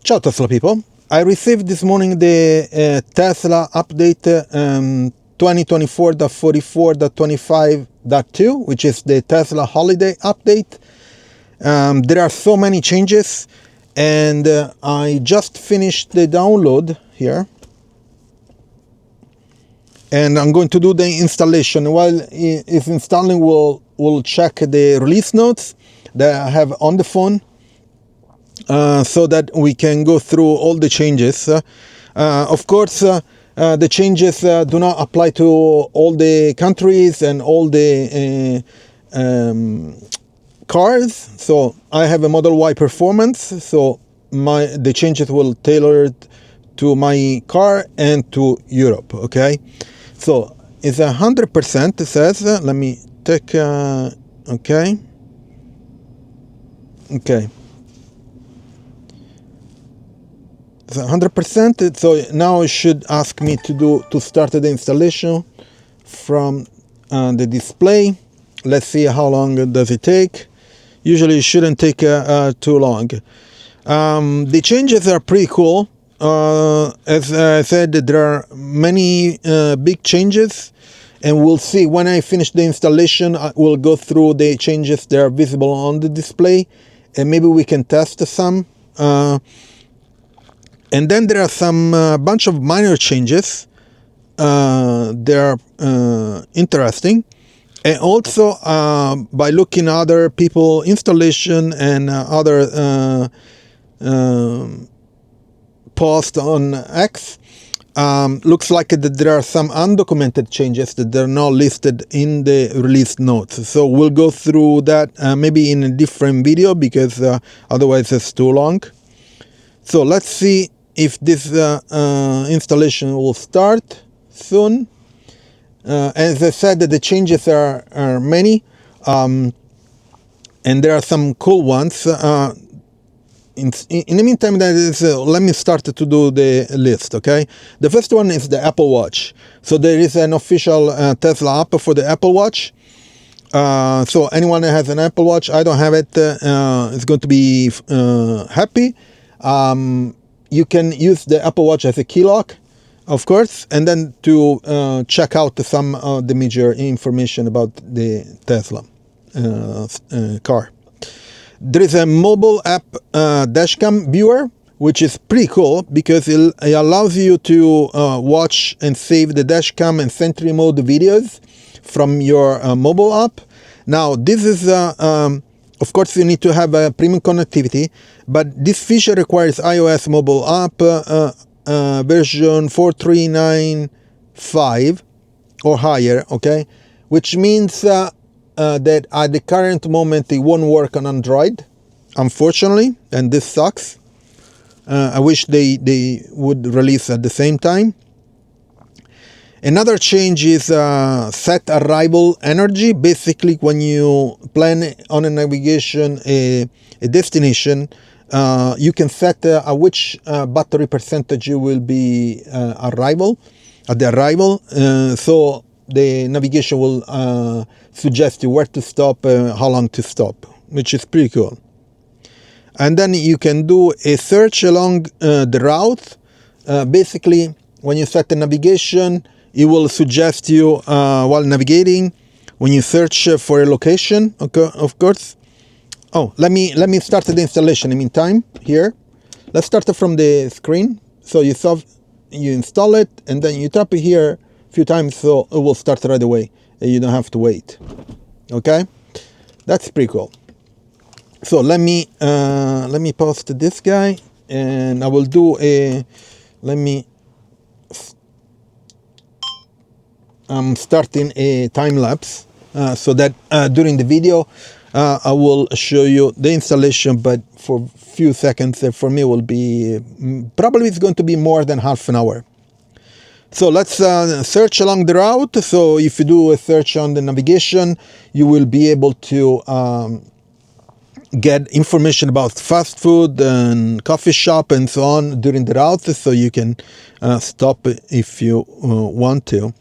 Ciao Tesla people, I received this morning the Tesla update 2024.44.25.2, which is the Tesla holiday update. There are so many changes, and I just finished the download here, and I'm going to do the installation. While it's installing, we'll check the release notes that I have on the phone, so that we can go through all the changes. Of course, the changes do not apply to all the countries and all the cars. So I have a Model Y Performance, so the changes will tailor to my car and to Europe. Okay, so it's 100%. It says. Let me take. Okay. It's 100%. So now it should ask me to start the installation from the display. Let's see how long does it take. Usually it shouldn't take too long. The changes are pretty cool. As I said, there are many big changes, and we'll see when I finish the installation. I will go through the changes that are visible on the display, and maybe we can test some. And then there are some bunch of minor changes. They are interesting. And also, by looking at other people installation and other posts on X, looks like that there are some undocumented changes that are not listed in the release notes. So we'll go through that maybe in a different video, because otherwise it's too long. So let's see if this installation will start soon. As I said, the changes are many, and there are some cool ones. In the meantime, let me start to do the list, okay? The first one is the Apple Watch. So there is an official Tesla app for the Apple Watch. So anyone that has an Apple Watch, I don't have it, is going to be happy. You can use the Apple Watch as a key lock, of course, and then to check out some of the major information about the Tesla car. There is a mobile app Dashcam viewer, which is pretty cool because it allows you to watch and save the Dashcam and Sentry Mode videos from your mobile app. Now, this is of course, you need to have a premium connectivity, but this feature requires iOS mobile app version 4.395 or higher, okay? Which means that at the current moment it won't work on Android, unfortunately, and this sucks. I wish they would release at the same time. Another change is set arrival energy. Basically, when you plan on a navigation a destination, you can set at which battery percentage you will be at the arrival. So the navigation will suggest you where to stop, how long to stop, which is pretty cool. And then you can do a search along the route. Basically, when you set the navigation, it will suggest you while navigating when you search for a location. Okay, of course. Oh, let me start the installation. In the meantime, here, let's start from the screen. So you install it, and then you tap it here a few times, so it will start right away. You don't have to wait. Okay, that's pretty cool. So let me post this guy, and I will do a. I'm starting a time lapse so that during the video I will show you the installation, but for a few seconds. For me, will be probably it's going to be more than half an hour. So let's search along the route. So if you do a search on the navigation, you will be able to get information about fast food and coffee shop and so on during the route, so you can stop if you want to.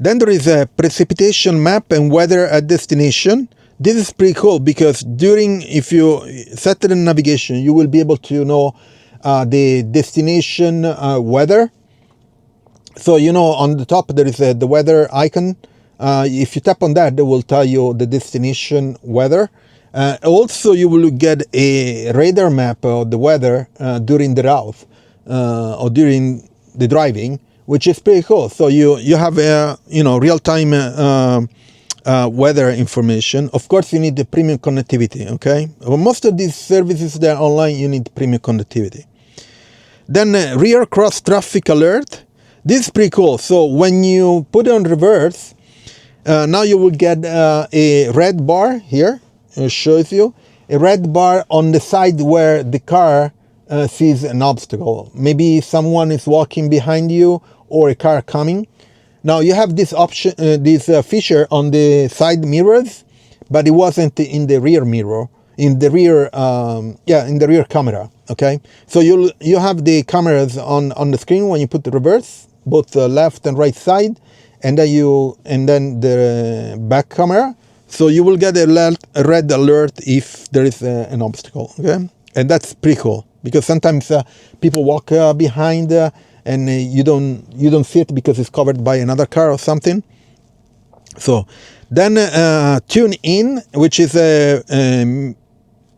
Then there is a precipitation map and weather at destination. This is pretty cool because if you set the navigation, you will be able to know the destination weather. So, you know, on the top there is the weather icon. If you tap on that, it will tell you the destination weather. Also, you will get a radar map of the weather during the route or during the driving, which is pretty cool. So you have you know, real-time weather information. Of course, you need the premium connectivity. Okay, well, most of these services that are online, you need premium connectivity. Then rear cross traffic alert. This is pretty cool. So when you put it on reverse, now you will get a red bar here. It shows you a red bar on the side where the car sees an obstacle. Maybe someone is walking behind you or a car coming. Now you have this option, this feature on the side mirrors, but it wasn't in the rear mirror, in the rear, in the rear camera. Okay, so you have the cameras on the screen when you put the reverse, both the left and right side, and then the back camera. So you will get a red alert if there is an obstacle. Okay, and that's pretty cool because sometimes people walk behind and you don't see it because it's covered by another car or something. So then TuneIn, which is a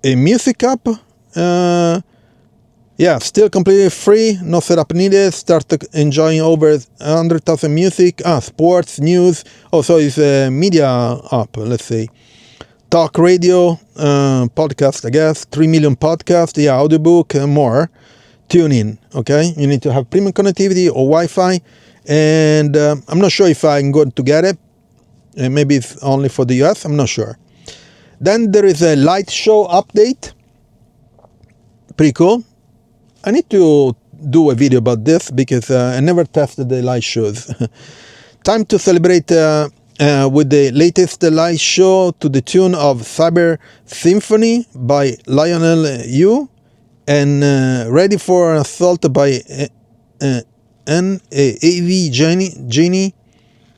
music app. Yeah, still completely free, no setup needed. Start enjoying over 100,000 music, sports, news. Also, it's a media app, let's say. Talk radio, podcast, I guess. 3 million podcasts, yeah, audiobook, and more. TuneIn, okay? You need to have premium connectivity or Wi-Fi. And I'm not sure if I'm going to get it. Maybe it's only for the US, I'm not sure. Then there is a light show update. Pretty cool. I need to do a video about this because I never tested the light shows. Time to celebrate with the latest light show to the tune of Cyber Symphony by Lionel Yu and Ready for an Assault by AV Genie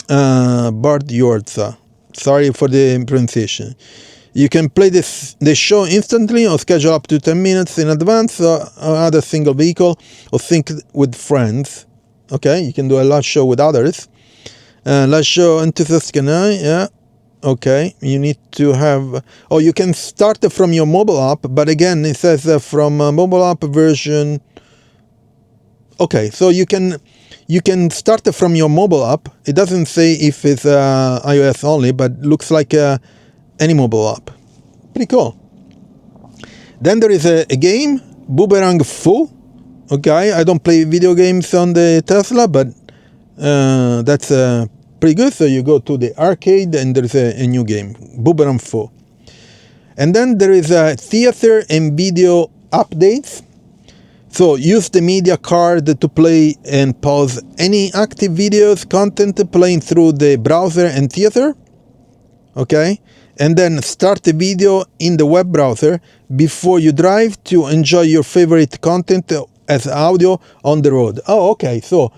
Bard Yorza. Sorry for the pronunciation. You can play the show instantly or schedule up to 10 minutes in advance or other single vehicle or sync with friends. Okay, you can do a live show with others. Live show enthusiast can yeah. Okay, you need to have... Oh, you can start from your mobile app, but again, it says from mobile app version... Okay, so you can start from your mobile app. It doesn't say if it's iOS only, but looks like... any mobile app. Pretty cool. Then there is a game, Boomerang Fu. Okay, I don't play video games on the Tesla, but that's pretty good. So you go to the arcade and there's a new game, Boomerang Fu. And then there is a theater and video updates. So use the media card to play and pause any active videos, content playing through the browser and theater. Okay. And then start the video in the web browser before you drive to enjoy your favorite content as audio on the road. Oh, okay. So,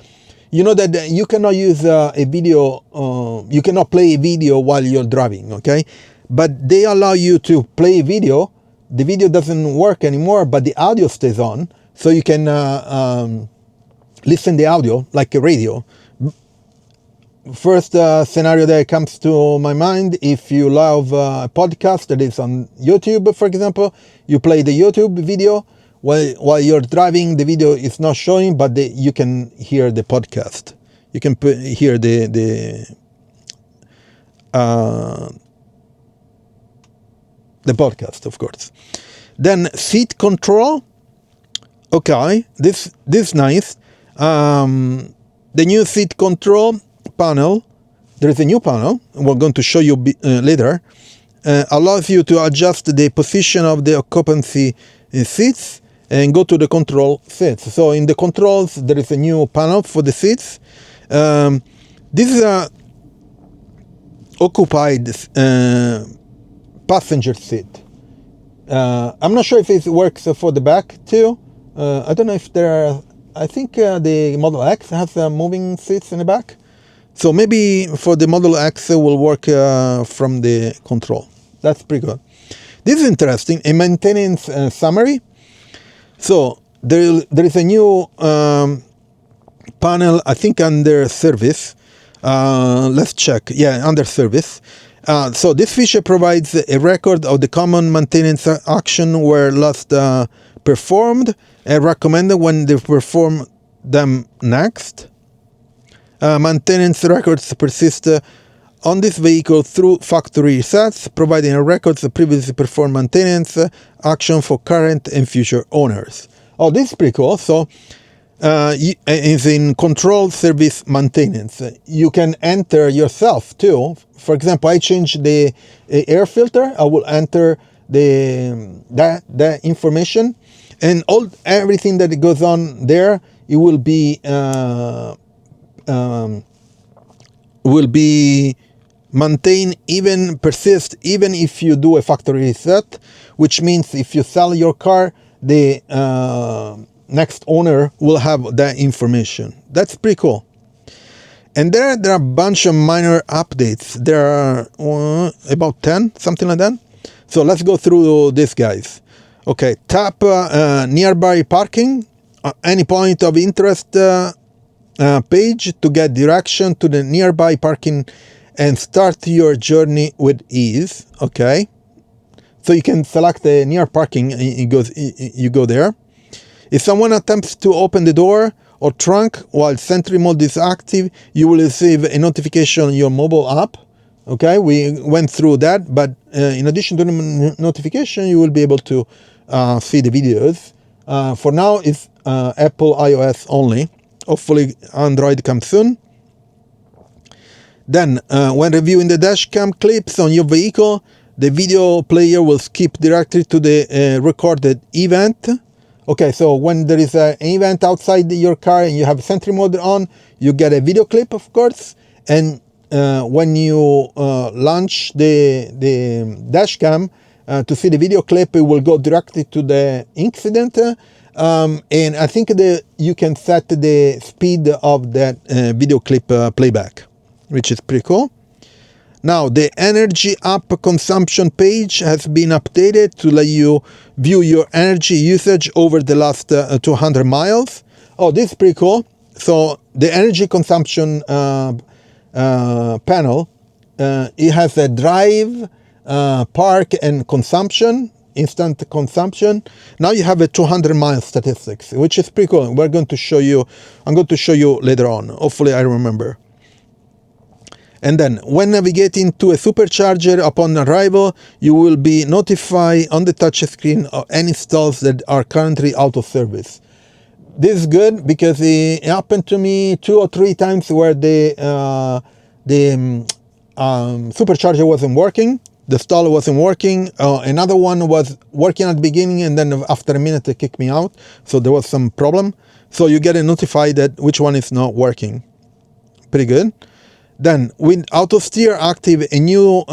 you know that you cannot use a video, you cannot play a video while you're driving, okay? But they allow you to play a video. The video doesn't work anymore, but the audio stays on. So you can listen the audio like a radio. First scenario that comes to my mind, if you love a podcast that is on YouTube, for example, you play the YouTube video while you're driving. The video is not showing, but you can hear the podcast. You can hear the podcast, of course. Then seat control. Okay, this is nice. The new seat control panel, there is a new panel, we're going to show you later, allows you to adjust the position of the occupancy seats and go to the control seats. So in the controls, there is a new panel for the seats. This is a occupied passenger seat. I'm not sure if it works for the back too. I don't know if there are, I think the Model X has moving seats in the back. So maybe for the Model X it will work from the control. That's pretty good. This is interesting, a maintenance summary. So there is a new panel, I think under service. Let's check. Yeah, under service. So this feature provides a record of the common maintenance action were last performed and recommended when they perform them next. Maintenance records persist on this vehicle through factory resets, providing records of previously performed maintenance action for current and future owners. Oh, this is pretty cool. So it's in controlled service maintenance. You can enter yourself too. For example, I changed the air filter. I will enter that information, and everything that goes on there, it will be maintain, even persist, even if you do a factory reset, which means if you sell your car, the next owner will have that information. That's pretty cool. And there are a bunch of minor updates. There are about 10, something like that. So let's go through these guys. Okay, tap nearby parking, any point of interest page to get direction to the nearby parking and start your journey with ease. Okay, so you can select the near parking and you go there. If someone attempts to open the door or trunk while Sentry Mode is active, you will receive a notification on your mobile app. Okay, we went through that, but in addition to the notification, you will be able to see the videos. For now, it's Apple iOS only. Hopefully, Android comes soon. Then, when reviewing the dashcam clips on your vehicle, the video player will skip directly to the recorded event. Okay, so when there is an event outside your car and you have Sentry Mode on, you get a video clip, of course. And when you launch the dashcam to see the video clip, it will go directly to the incident. And I think you can set the speed of that video clip playback, which is pretty cool. Now, the energy app consumption page has been updated to let you view your energy usage over the last 200 miles. Oh, this is pretty cool. So the energy consumption panel, it has a drive, park, and consumption, instant consumption. Now you have a 200-mile statistics, which is pretty cool. I'm going to show you later on. Hopefully I remember. And then, when navigating to a supercharger upon arrival, you will be notified on the touch screen of any stalls that are currently out of service. This is good because it happened to me 2 or 3 times where the supercharger wasn't working, the stall wasn't working. Another one was working at the beginning, and then after a minute it kicked me out. So there was some problem. So you get notified that which one is not working. Pretty good. Then, with auto steer active, a new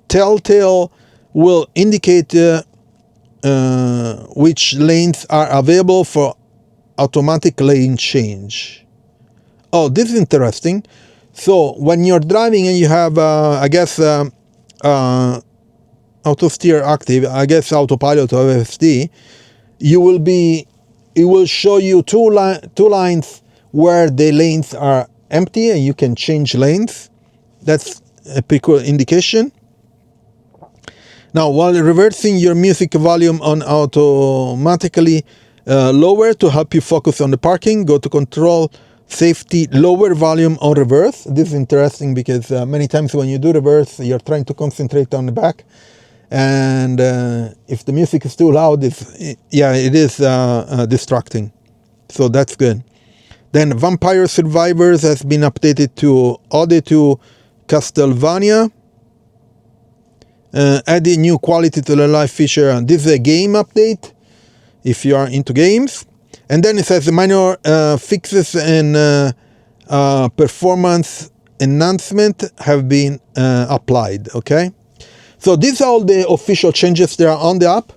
telltale will indicate which lanes are available for automatic lane change. Oh, this is interesting. So when you're driving and you have, I guess, auto steer active, I guess autopilot or FSD, it will show you two lines where the lanes are empty and you can change lanes. That's a pretty cool indication. Now, while reversing your music volume on automatically lower to help you focus on the parking, go to control safety, lower volume on reverse. This is interesting because many times when you do reverse, you're trying to concentrate on the back, and if the music is too loud, it is distracting. So that's good. Then Vampire Survivors has been updated to Ode to Castlevania. Adding new quality to the live feature. And this is a game update if you are into games. And then it says the minor fixes and performance enhancement have been applied. Okay, so these are all the official changes that are on the app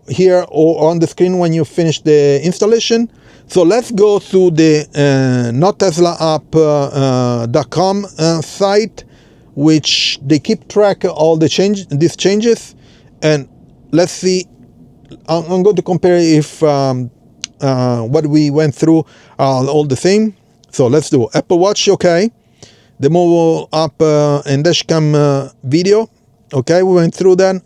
here or on the screen when you finish the installation. So let's go through the NotTeslaApp.com site, which they keep track of all these changes, and let's see I'm going to compare if what we went through are all the same. So let's do Apple Watch, okay. The mobile app and dashcam video, okay, we went through that.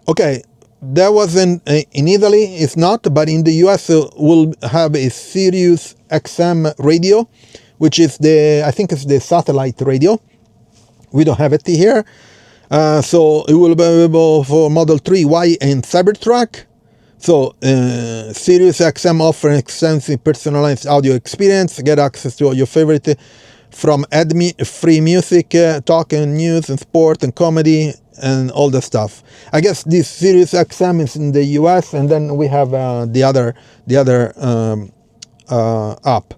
Okay, that wasn't in Italy, it's not, but in the US we'll have a Sirius XM radio, which is I think it's the satellite radio. We don't have it here. So it will be available for Model 3, Y, and Cybertruck. So Sirius XM offers extensive personalized audio experience. Get access to all your favorite from free music, talk and news and sport and comedy and all the stuff. I guess this Sirius XM is in the US, and then we have the other app.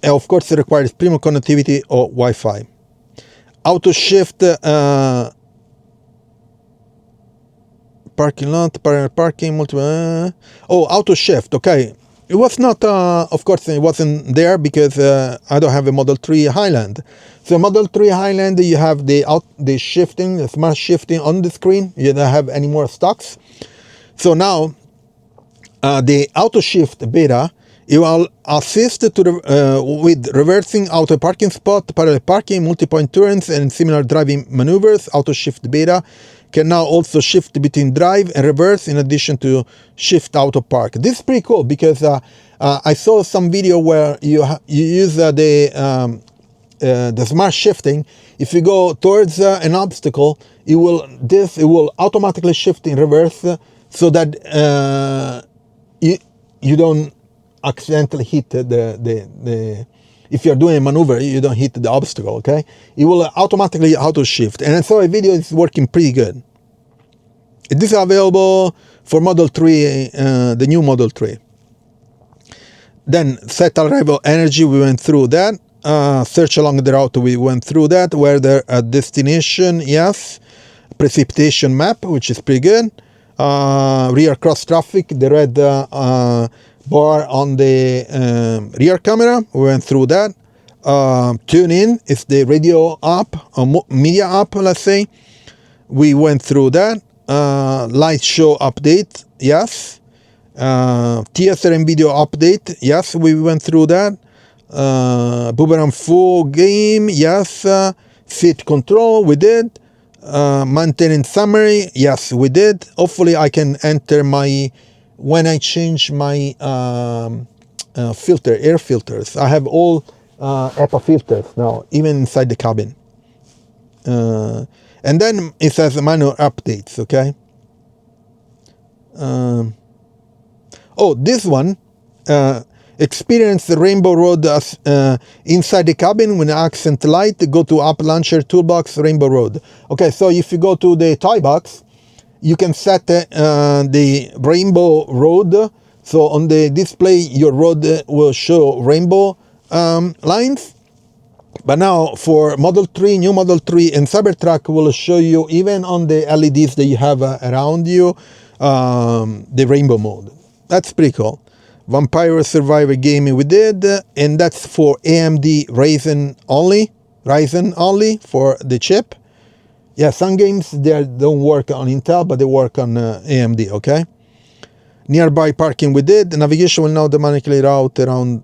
And of course, it requires premium connectivity or Wi-Fi. Auto shift, parking lot, parking, multiple. Auto shift. Okay. It was not, of course, it wasn't there because I don't have a Model 3 Highland. So Model 3 Highland, you have the shifting, the smart shifting on the screen. You don't have any more stocks. So now, the auto shift beta, it will assist with reversing auto parking spot, parallel parking, multi-point turns, and similar driving maneuvers. Auto shift beta can now also shift between drive and reverse in addition to shift auto park. This is pretty cool because I saw some video where you use the smart shifting. If you go towards an obstacle, it will automatically shift in reverse so that you don't accidentally hit if you're doing a maneuver, you don't hit the obstacle, okay? It will automatically auto shift. And I saw a video, it's working pretty good. This is available for Model 3, the new Model 3. Then set arrival energy, we went through that. Search along the route, we went through that. Weather destination, yes. Precipitation map, which is pretty good. Rear cross traffic, the red bar on the rear camera, we went through that. TuneIn is the radio app, or media app, let's say. We went through that. Light show update, yes. Theater and video update, yes, we went through that. Boomerang Fu game, yes. Seat control, we did. Maintenance summary, yes, we did. Hopefully I can enter when I change my air filters. I have all HEPA filters now, even inside the cabin. And then it says minor updates, okay? This one, experience the Rainbow Road inside the cabin with accent light. Go to App Launcher, Toolbox, Rainbow Road. Okay, so if you go to the ToyBox, you can set the Rainbow Road. So on the display, your road will show rainbow lines. But now for Model 3, new Model 3 and Cybertruck will show you, even on the LEDs that you have around you, the rainbow mode. That's pretty cool. Vampire Survivor game we did, and that's for AMD Ryzen only for the chip. Yeah, some games they don't work on Intel, but they work on AMD, okay? Nearby parking we did. The navigation will now automatically route around.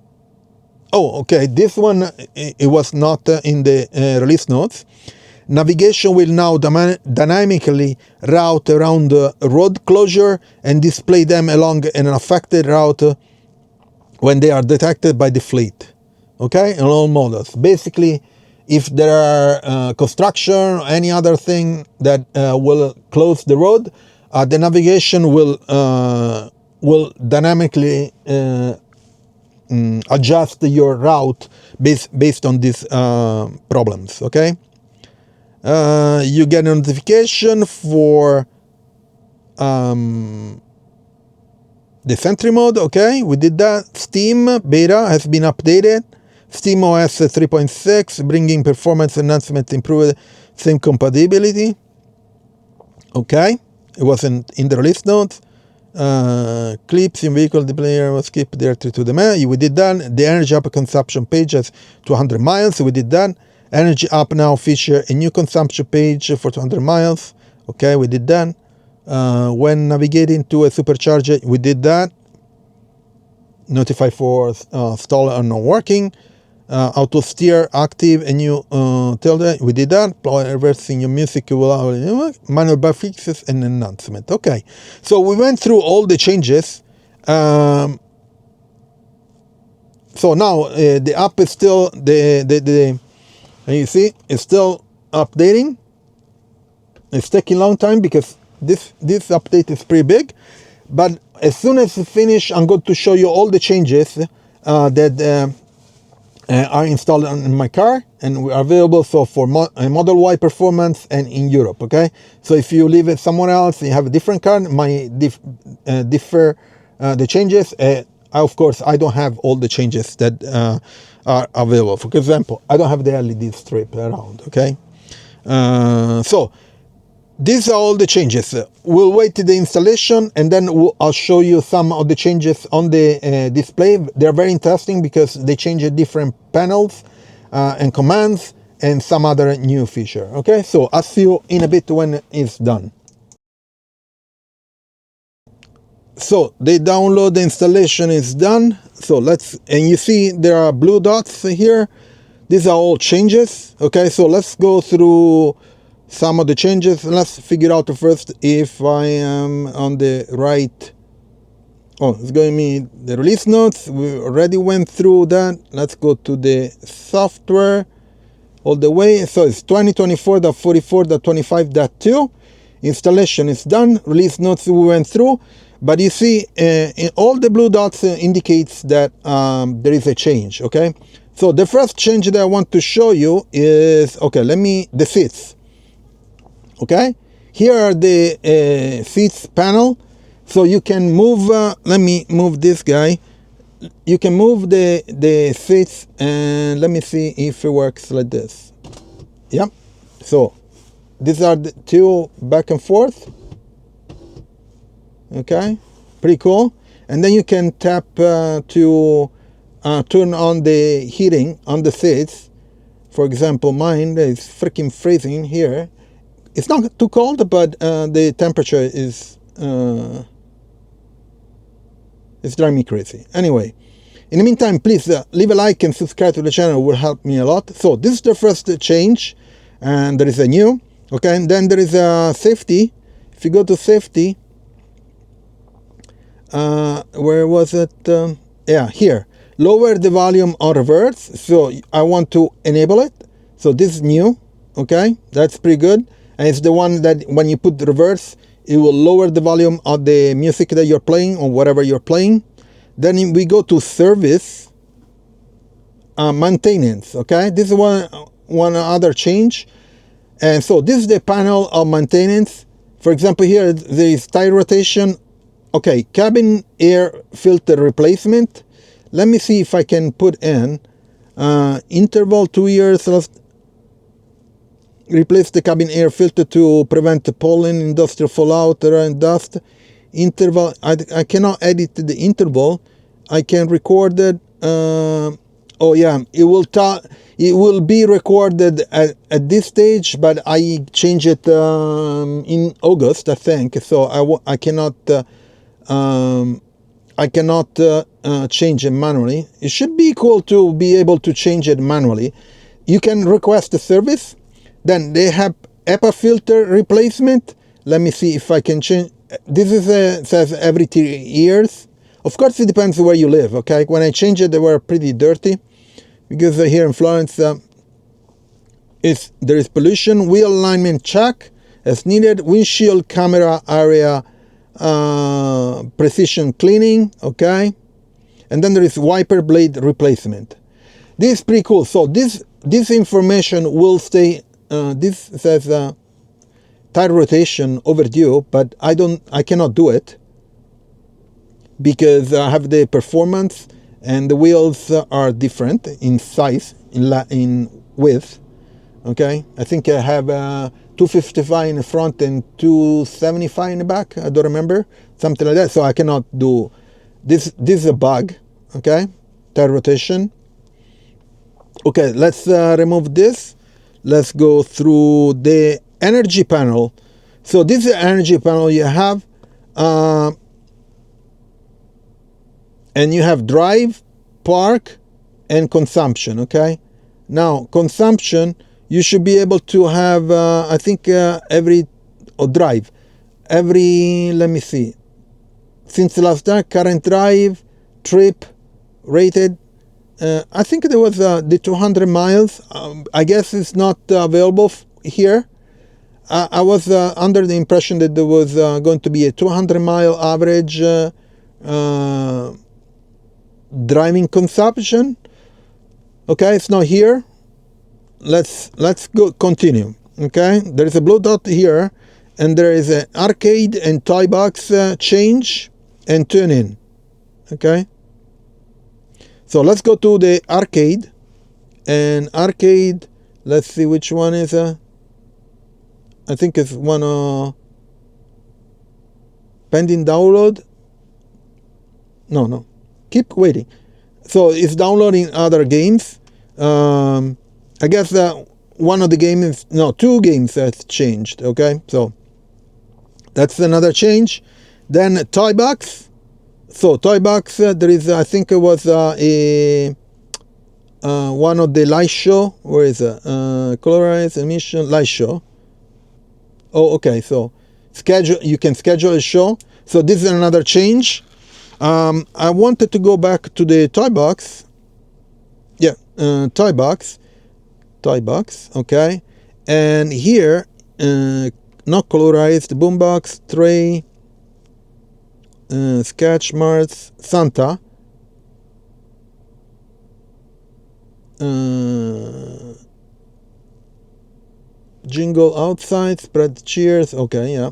Oh, okay, this one, it was not in the release notes. Navigation will now dynamically route around road closure and display them along an affected route when they are detected by the fleet, okay, in all models. Basically, if there are construction or any other thing that will close the road, the navigation will dynamically adjust your route based on these problems, okay? You get a notification for the Sentry Mode, okay, we did that. Steam beta has been updated. Steam OS 3.6, bringing performance enhancement, improved same compatibility. Okay, it wasn't in the release notes. Clips in vehicle, the player was skipped directly to the menu. We did that. The energy up consumption page has 200 miles. We did that. Energy up now feature a new consumption page for 200 miles. Okay, we did that. When navigating to a supercharger, we did that. Notify for stall or not working. Auto steer active, and you tell that we did that. Reversing your music will manual bug fixes and announcement. Okay, so we went through all the changes. So now the app is still and you see it's still updating. It's taking a long time because this update is pretty big, but as soon as it's finished, I'm going to show you all the changes that are installed in my car and are available for Model Y performance and in Europe. Okay, so if you live it somewhere else, you have a different car, might differ the changes. Of course, I don't have all the changes that are available. For example, I don't have the LED strip around. Okay, so these are all the changes. We'll wait to the installation, and then I'll show you some of the changes on the display. They're very interesting because they change different panels and commands and some other new feature. Okay, so I'll see you in a bit when it's done. So the download, the installation is done. So and you see there are blue dots here. These are all changes. Okay, so let's go through some of the changes. Let's figure out first if I am on the right. Oh, it's going me the release notes. We already went through that. Let's go to the software all the way. So it's 2024.44.25.2. Installation is done. Release notes we went through. But you see, in all the blue dots indicates that there is a change. Okay. So the first change that I want to show you is, okay, the seats. Okay, here are the seats panel, so you can move. Let me move this guy. You can move the seats, and let me see if it works like this. Yep. So these are the two back and forth. Okay, pretty cool. And then you can tap to turn on the heating on the seats. For example, mine is freaking freezing here. It's not too cold, but the temperature is it's driving me crazy. Anyway, in the meantime, please leave a like and subscribe to the channel. It will help me a lot. So this is the first change, and there is a new. Okay, and then there is a safety. If you go to safety, where was it? Yeah, here. Lower the volume on reverse. So I want to enable it. So this is new. Okay, that's pretty good. And it's the one that when you put the reverse, it will lower the volume of the music that you're playing or whatever you're playing. Then we go to service, maintenance. Okay, this is one other change. And so this is the panel of maintenance. For example, here there is tire rotation. Okay, cabin air filter replacement. Let me see if I can put in interval 2 years. Replace the cabin air filter to prevent the pollen, industrial fallout, and dust. Interval, I cannot edit the interval. I can record it. Oh yeah, it will be recorded at this stage, but I change it in August, I think. So I cannot change it manually. It should be cool to be able to change it manually. You can request a service. Then they have HEPA filter replacement. Let me see if I can change. This is says every 3 years. Of course, it depends where you live. Okay, when I changed it, they were pretty dirty because here in Florence, there is pollution. Wheel alignment check as needed. Windshield camera area precision cleaning. Okay, and then there is wiper blade replacement. This is pretty cool. So this information will stay. This says tire rotation overdue, but I cannot do it because I have the performance and the wheels are different in size, in width. Okay, I think I have 255 in the front and 275 in the back. I don't remember, something like that. So I cannot do this. This is a bug. Okay, tire rotation. Okay, let's remove this. Let's go through the energy panel. So this is the energy panel you have, and you have drive, park, and consumption. Okay, now consumption, you should be able to have I think every, or drive every, let me see, since the last time, current drive, trip, rated, I think there was the 200 miles. I guess it's not available here. I was under the impression that there was going to be a 200-mile average driving consumption. Okay, it's not here. Let's go continue. Okay, there is a blue dot here, and there is an Archade and ToyBox change and TuneIn. Okay, so let's go to the Archade, and Archade, let's see which one is I think it's one pending download. No, keep waiting. So it's downloading other games. I guess one of the games, no, 2 games has changed. Okay, so that's another change. Then ToyBox. So ToyBox, there is, I think it was a one of the light show. Where is it? Colorized emission light show. Oh, okay. So schedule. You can schedule a show. So this is another change. I wanted to go back to the ToyBox. Yeah, ToyBox. Okay, and here, not colorized, boombox, tray, sketch, Mars, Santa, jingle outside, spread cheers. Okay, yeah.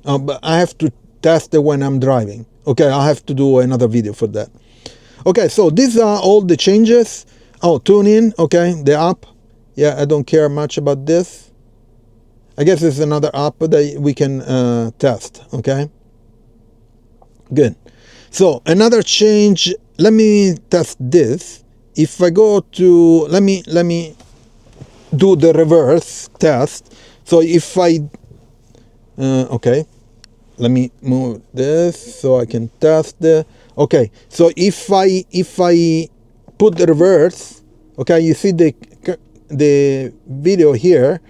But I have to test it when I'm driving. Okay, I'll have to do another video for that. Okay, so these are all the changes. Oh, TuneIn, okay, the app. Yeah, I don't care much about this. I guess it's another app that we can test, okay? Good. So another change, let me test this. If I go to, let me do the reverse test. So if I, okay, let me move this so I can test the, okay, so if I put the reverse, okay, you see the video here.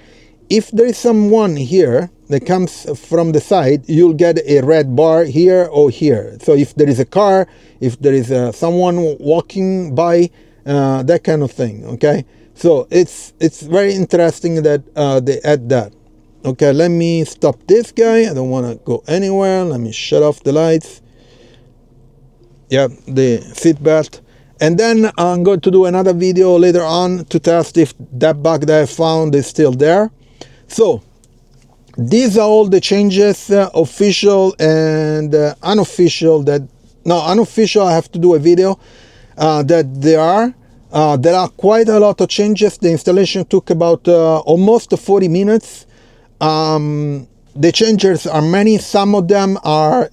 If there is someone here that comes from the side, you'll get a red bar here or here. So if there is a car, if there is someone walking by, that kind of thing, okay? So it's very interesting that they add that. Okay, let me stop this guy. I don't want to go anywhere. Let me shut off the lights. Yeah, the seat belt. And then I'm going to do another video later on to test if that bug that I found is still there. So these are all the changes, official and unofficial. Unofficial, I have to do a video that there are quite a lot of changes. The installation took about almost 40 minutes. The changes are many. Some of them are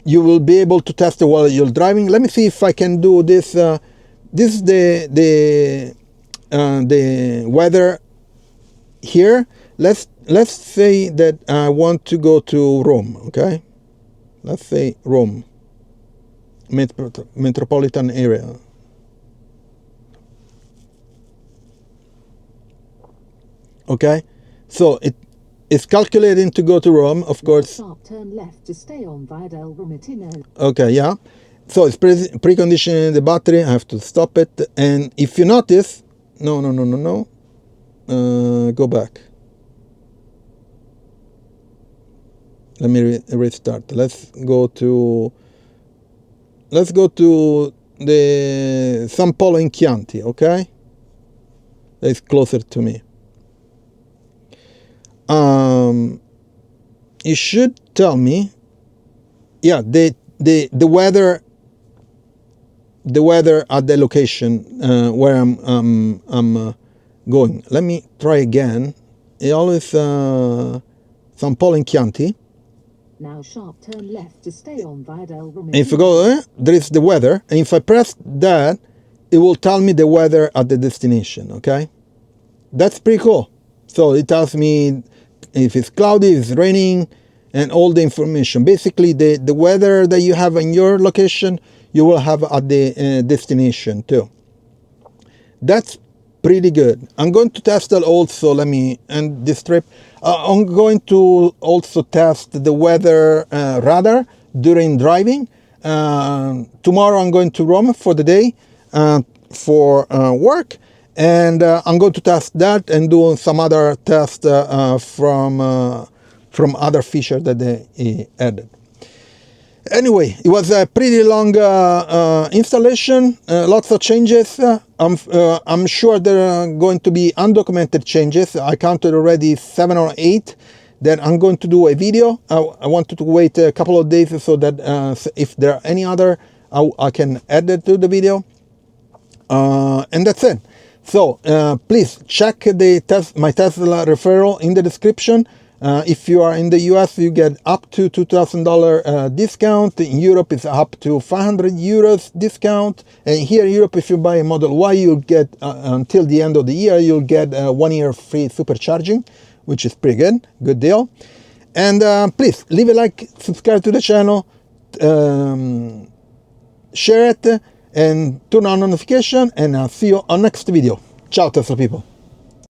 you will be able to test it while you're driving. Let me see if I can do this. This is the weather here. Let's say that I want to go to Rome. Okay, let's say Rome, metropolitan area. Okay, so it's calculating to go to Rome, of course. Sharp turn left to stay on Via del Romatino. Okay, yeah. So it's preconditioning the battery. I have to stop it. And if you notice, no. Go back. Let me restart. Let's go to the San Polo in Chianti. Okay, that's closer to me. It should tell me, yeah, the weather at the location where I'm going. Let me try again. It always San Polo in Chianti. Now sharp turn left to stay on Via del Romatino. And if I go there is the weather, and if I press that, it will tell me the weather at the destination, okay? That's pretty cool. So it tells me if it's cloudy, if it's raining, and all the information. Basically, the weather that you have in your location, you will have at the destination too. That's pretty good. I'm going to test that also. Let me end this trip. I'm going to also test the weather radar during driving. Tomorrow I'm going to Rome for the day for work, and I'm going to test that and do some other tests from other features that they added. Anyway, it was a pretty long installation, lots of changes. I'm sure there are going to be undocumented changes. I counted already 7 or 8 that I'm going to do a video. I wanted to wait a couple of days so that if there are any other, I can add it to the video. And that's it. So please check my Tesla referral in the description. If you are in the US, you get up to $2,000 discount. In Europe, it's up to 500 euros discount. And here in Europe, if you buy a Model Y, you'll get, until the end of the year, you'll get 1 year free supercharging, which is pretty good deal. And please, leave a like, subscribe to the channel, share it, and turn on notification, and I'll see you on next video. Ciao, Tesla people.